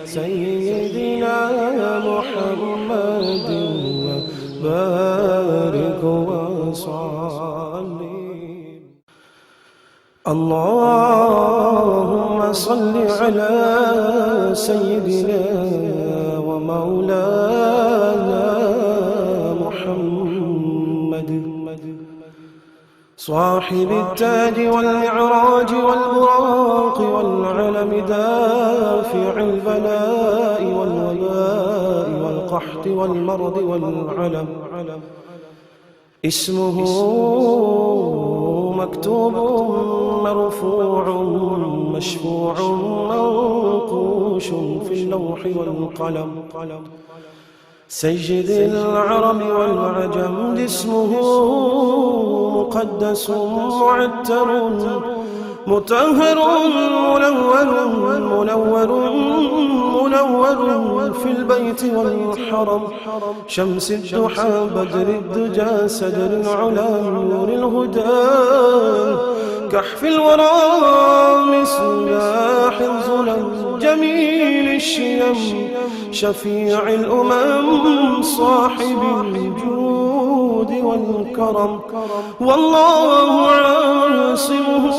سيدنا محمد وبارك وسلم. اللهم صل على سيدنا ومولانا محمد صاحب التاج والمعراج والبراق والعلم دافع البلاء والوباء والقحط والمرض والعلم اسمه مكتوب مرفوع مشفوع منقوش في اللوح والقلم. سيد العرب والعجم اسمه مقدس معتر مطهر منور في البيت والحرم. شمس الضحى بدر الدجى سدر العلا نور الهدى كحف الورى مصباح الظلم جميل الشيم شفيع الأمم صاحب الجود والكرم. والله عاصمه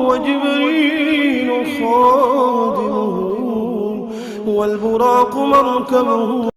وجبريل خادمه والبراق مركبه